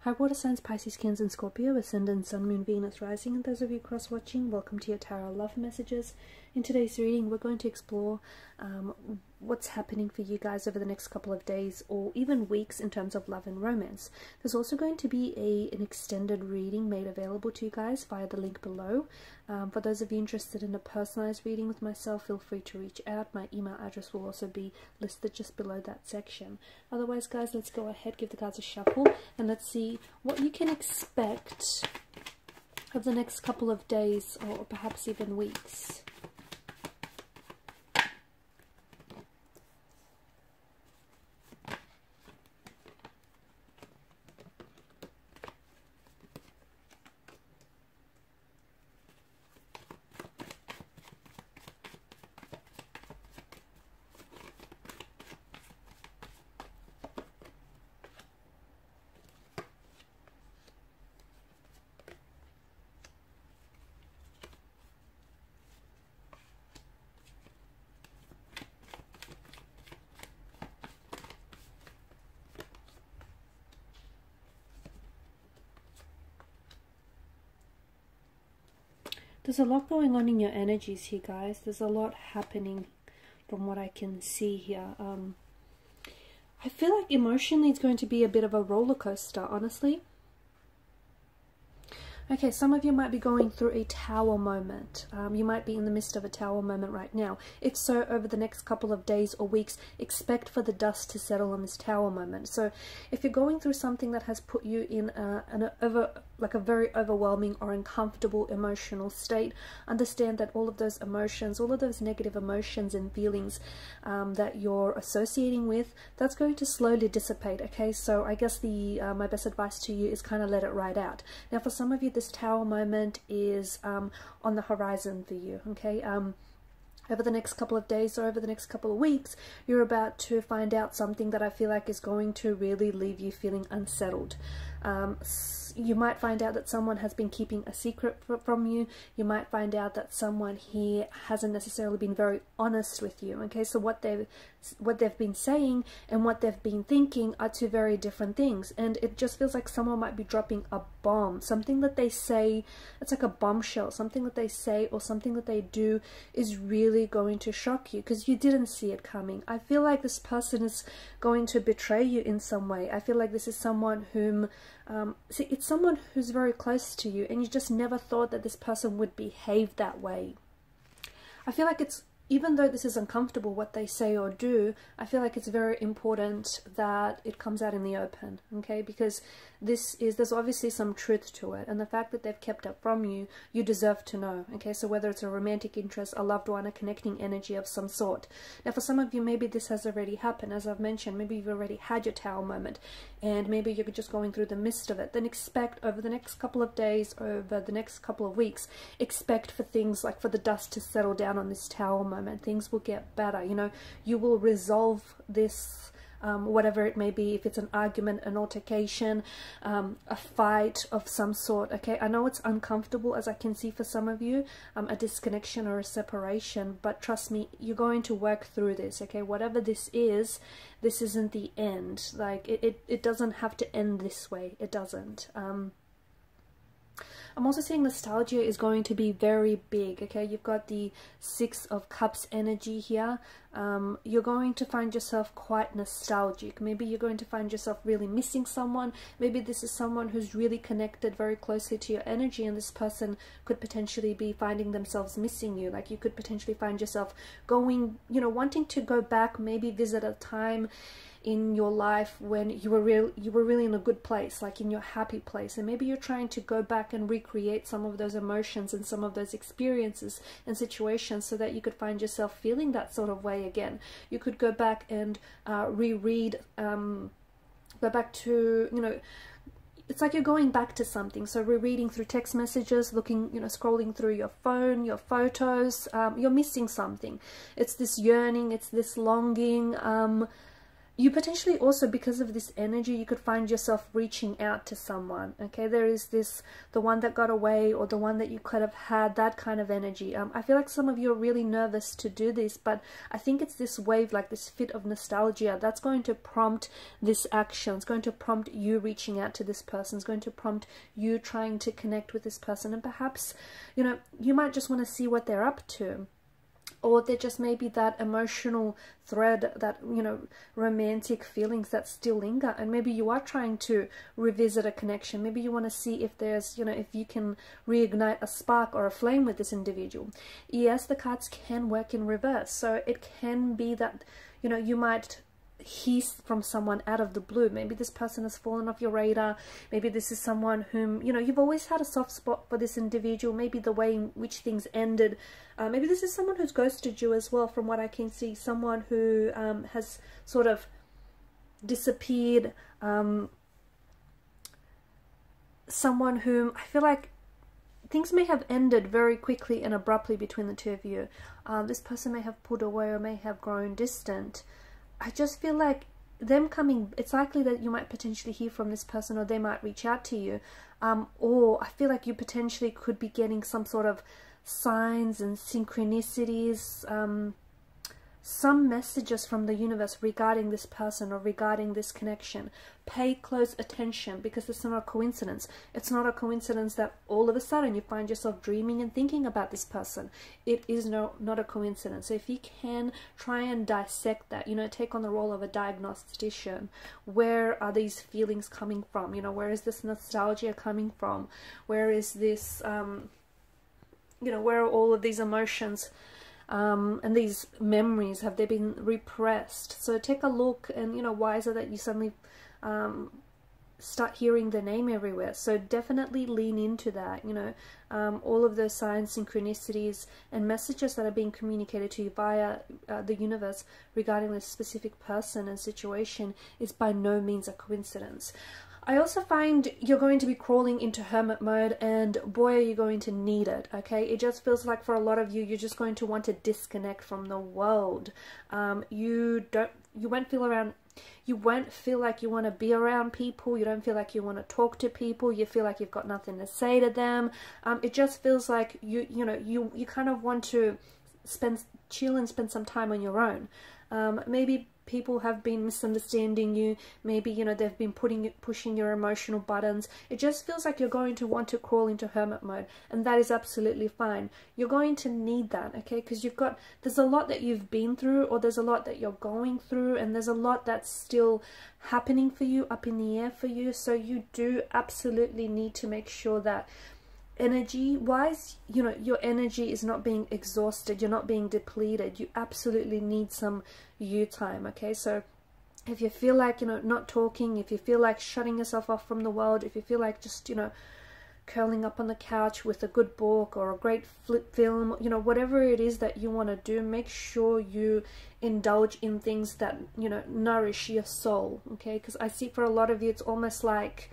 Hi water signs, Pisces, Cancer and Scorpio, Ascendant, Sun, Moon, Venus, Rising, and those of you cross-watching, welcome to your Tarot Love Messages. In today's reading, we're going to explore what's happening for you guys over the next couple of days or even weeks in terms of love and romance. There's also going to be an extended reading made available to you guys via the link below. For those of you interested in a personalized reading with myself, feel free to reach out. My email address will also be listed just below that section. Otherwise, guys, let's go ahead, give the cards a shuffle, and let's see what you can expect of the next couple of days or perhaps even weeks. There's a lot going on in your energies here, guys. There's a lot happening from what I can see here. I feel like emotionally it's going to be a bit of a roller coaster, honestly. Okay, some of you might be going through a tower moment. You might be in the midst of a tower moment right now. If so, over the next couple of days or weeks, expect for the dust to settle on this tower moment. So if you're going through something that has put you in a very overwhelming or uncomfortable emotional state, understand that all of those emotions, all of those negative emotions and feelings that you're associating with, that's going to slowly dissipate. Okay, so I guess my best advice to you is kind of let it ride out. Now, for some of you, this tower moment is on the horizon for you. Okay, over the next couple of days or over the next couple of weeks, you're about to find out something that I feel like is going to really leave you feeling unsettled. You might find out that someone has been keeping a secret from you. You might find out that someone here hasn't necessarily been very honest with you. Okay, so what they've been saying and what they've been thinking are two very different things, and it just feels like someone might be dropping a bomb. Something that they say, it's like a bombshell. Something that they say or something that they do is really going to shock you because you didn't see it coming. I feel like this person is going to betray you in some way. I feel like this is someone whom see, it's someone who's very close to you and you just never thought that this person would behave that way. I feel like it's, even though this is uncomfortable what they say or do, I feel like it's very important that it comes out in the open, okay? Because there's obviously some truth to it, and the fact that they've kept it from you, you deserve to know, okay? So whether it's a romantic interest, a loved one, a connecting energy of some sort. Now, for some of you, maybe this has already happened. As I've mentioned, maybe you've already had your tower moment, and maybe you're just going through the midst of it. Then expect over the next couple of days, over the next couple of weeks, expect for things like for the dust to settle down on this tower moment. Things will get better. You know, you will resolve this, whatever it may be, if it's an argument, an altercation, a fight of some sort. Okay, I know it's uncomfortable, as I can see for some of you, a disconnection or a separation, but trust me, you're going to work through this. Okay, whatever this isn't the end. Like it doesn't have to end this way. It doesn't. I'm also seeing nostalgia is going to be very big, okay? You've got the Six of Cups energy here. You're going to find yourself quite nostalgic. Maybe you're going to find yourself really missing someone. Maybe this is someone who's really connected very closely to your energy, and this person could potentially be finding themselves missing you. Like you could potentially find yourself going, you know, wanting to go back, maybe visit a time in your life when you were really in a good place, like in your happy place, and maybe you're trying to go back and recreate some of those emotions and some of those experiences and situations so that you could find yourself feeling that sort of way again. You could go back and reread, go back to, you know, it's like you're going back to something. So rereading through text messages, looking, you know, scrolling through your phone, your photos, you're missing something. It's this yearning, it's this longing, You potentially also, because of this energy, you could find yourself reaching out to someone, okay? There is this, the one that got away, or the one that you could have had, that kind of energy. I feel like some of you are really nervous to do this, but I think it's this wave, like this fit of nostalgia, that's going to prompt this action. It's going to prompt you reaching out to this person. It's going to prompt you trying to connect with this person. And perhaps, you know, you might just want to see what they're up to. Or there just may be that emotional thread, that, you know, romantic feelings that still linger. And maybe you are trying to revisit a connection. Maybe you want to see if there's, you know, if you can reignite a spark or a flame with this individual. Yes, the cards can work in reverse. So it can be that, you know, you might hear from someone out of the blue. Maybe this person has fallen off your radar. Maybe this is someone whom, you know, you've always had a soft spot for this individual. Maybe the way in which things ended. Maybe this is someone who's ghosted you as well, from what I can see. Someone who has sort of disappeared. Someone whom I feel like things may have ended very quickly and abruptly between the two of you. This person may have pulled away or may have grown distant. I just feel like them coming, it's likely that you might potentially hear from this person, or they might reach out to you. Or I feel like you potentially could be getting some sort of signs and synchronicities, some messages from the universe regarding this person or regarding this connection. Pay close attention, because it's not a coincidence. It's not a coincidence that all of a sudden you find yourself dreaming and thinking about this person. It is not a coincidence. So if you can try and dissect that, you know, take on the role of a diagnostician. Where are these feelings coming from? You know, where is this nostalgia coming from? Where is this, you know, where are all of these emotions and these memories, have they been repressed? So take a look, and, you know, why is it that you suddenly start hearing the name everywhere? So definitely lean into that, you know, all of those signs, synchronicities, and messages that are being communicated to you via the universe regarding this specific person and situation is by no means a coincidence. I also find you're going to be crawling into hermit mode, and boy, are you going to need it, okay? It just feels like for a lot of you, you're just going to want to disconnect from the world. You won't feel like you want to be around people. You don't feel like you want to talk to people. You feel like you've got nothing to say to them. It just feels like you kind of want to chill and spend some time on your own. Maybe people have been misunderstanding you. Maybe, you know, they've been pushing your emotional buttons. It just feels like you're going to want to crawl into hermit mode, and that is absolutely fine. You're going to need that, okay? Because there's a lot that you've been through, or there's a lot that you're going through, and there's a lot that's still happening for you, up in the air for you. So you do absolutely need to make sure that energy wise, you know, your energy is not being exhausted, you're not being depleted. You absolutely need some you time, okay? So if you feel like, you know, not talking, if you feel like shutting yourself off from the world, if you feel like just, you know, curling up on the couch with a good book or a great film, you know, whatever it is that you want to do, make sure you indulge in things that, you know, nourish your soul, okay? Because I see for a lot of you, it's almost like,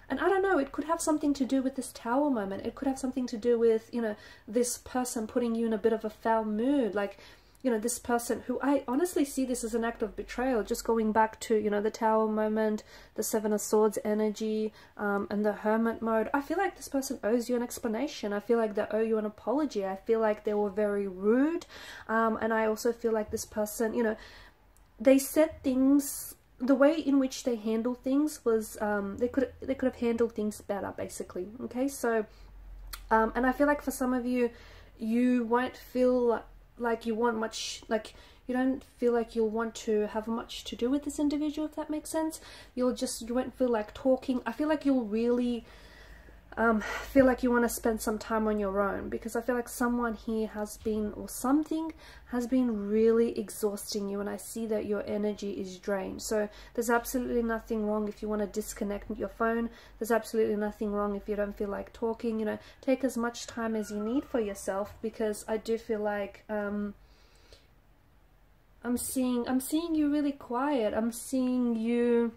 and I don't know, it could have something to do with this Tower moment. It could have something to do with, you know, this person putting you in a bit of a foul mood. Like, you know, this person who, I honestly see this as an act of betrayal. Just going back to, you know, the Tower moment, the Seven of Swords energy, and the Hermit mode. I feel like this person owes you an explanation. I feel like they owe you an apology. I feel like they were very rude. And I also feel like this person, you know, they said things, the way in which they handle things was they could have handled things better, basically, okay? So and I feel like for some of you, you won't feel like you want much, like you don't feel like you'll want to have much to do with this individual, if that makes sense. You won't feel like talking. I feel like you'll really feel like you want to spend some time on your own, because I feel like someone here has been, or something has been really exhausting you, and I see that your energy is drained. So there's absolutely nothing wrong if you want to disconnect your phone. There's absolutely nothing wrong if you don't feel like talking. You know, take as much time as you need for yourself, because I do feel like I'm seeing you really quiet. I'm seeing you,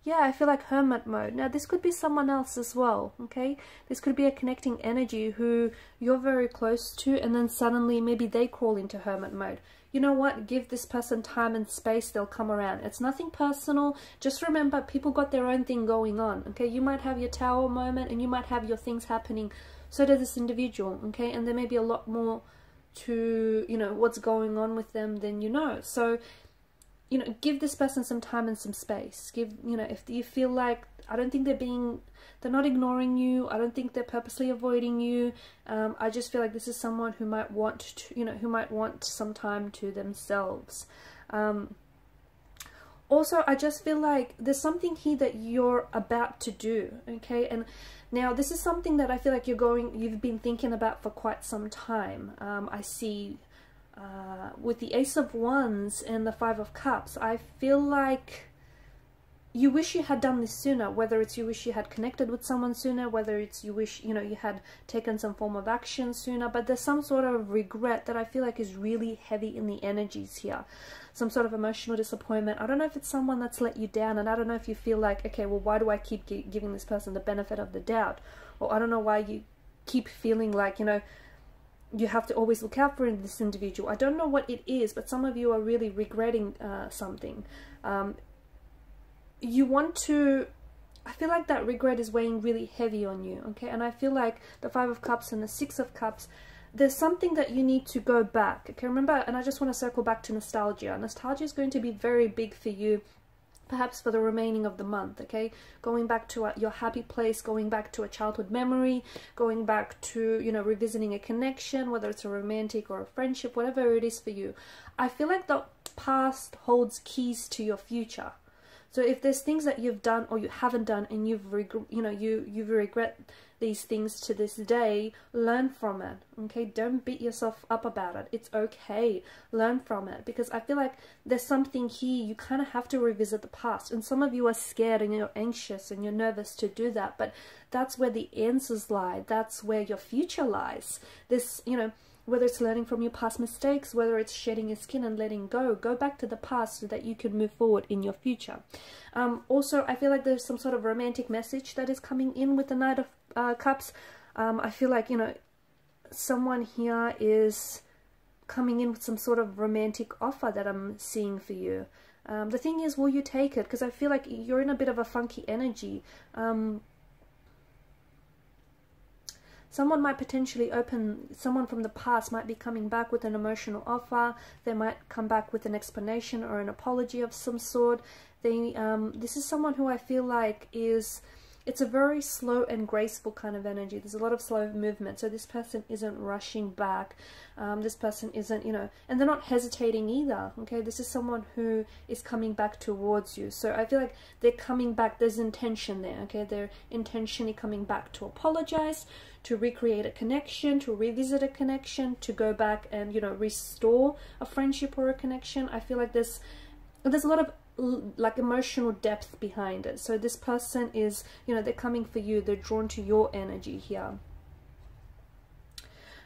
yeah, I feel like hermit mode. Now, this could be someone else as well, okay? This could be a connecting energy who you're very close to, and then suddenly maybe they crawl into hermit mode. you know what, give this person time and space, they'll come around. It's nothing personal. Just remember, people got their own thing going on, okay? You might have your Tower moment and you might have your things happening. So does this individual, okay? And there may be a lot more to, you know, what's going on with them than you know. So, you know, give this person some time and some space. Give, you know, if you feel like, I don't think they're not ignoring you. I don't think they're purposely avoiding you. I just feel like this is someone who might want to, you know, who might want some time to themselves. Also, I just feel like there's something here that you're about to do, okay? And now this is something that I feel like you've been thinking about for quite some time. I see with the Ace of Wands and the Five of Cups, I feel like you wish you had done this sooner, whether it's you wish you had connected with someone sooner, whether it's you wish, you know, you had taken some form of action sooner, but there's some sort of regret that I feel like is really heavy in the energies here. Some sort of emotional disappointment. I don't know if it's someone that's let you down, and I don't know if you feel like, okay, well, why do I keep giving this person the benefit of the doubt? Or I don't know why you keep feeling like, you know, you have to always look out for this individual. I don't know what it is, but some of you are really regretting something. You want to, I feel like that regret is weighing really heavy on you, okay? And I feel like the Five of Cups and the Six of Cups, there's something that you need to go back, okay? Remember, and I just want to circle back to nostalgia. Nostalgia is going to be very big for you, perhaps for the remaining of the month, okay? Going back to your happy place, going back to a childhood memory, going back to, you know, revisiting a connection, whether it's a romantic or a friendship, whatever it is for you. I feel like the past holds keys to your future. So if there's things that you've done or you haven't done and you regret these things to this day, learn from it, okay? Don't beat yourself up about it. It's okay. Learn from it, because I feel like there's something here, you kind of have to revisit the past. And some of you are scared and you're anxious and you're nervous to do that, but that's where the answers lie. That's where your future lies. This, you know, whether it's learning from your past mistakes, whether it's shedding your skin and letting go back to the past so that you can move forward in your future. Also, I feel like there's some sort of romantic message that is coming in with the Knight of Cups. I feel like, you know, someone here is coming in with some sort of romantic offer that I'm seeing for you. The thing is, will you take it? Because I feel like you're in a bit of a funky energy. Someone might potentially someone from the past might be coming back with an emotional offer. They might come back with an explanation or an apology of some sort. This is someone who I feel like it's a very slow and graceful kind of energy. There's a lot of slow movement. So this person isn't rushing back. This person isn't, you know, and they're not hesitating either. Okay, this is someone who is coming back towards you. So I feel like they're coming back. There's intention there. Okay, they're intentionally coming back to apologize, to recreate a connection, to revisit a connection, to go back and, you know, restore a friendship or a connection. I feel like there's a lot of like emotional depth behind it. So this person is, you know, they're coming for you. They're drawn to your energy here.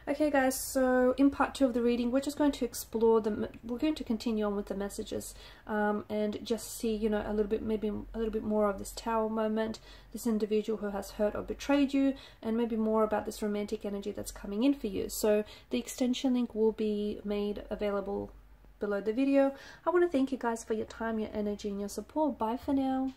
Okay guys, so in part 2 of the reading, we're just going to explore we're going to continue on with the messages and just see, you know, maybe a little bit more of this Tower moment, this individual who has hurt or betrayed you, and maybe more about this romantic energy that's coming in for you. So the extension link will be made available below the video. I want to thank you guys for your time, your energy, and your support. Bye for now.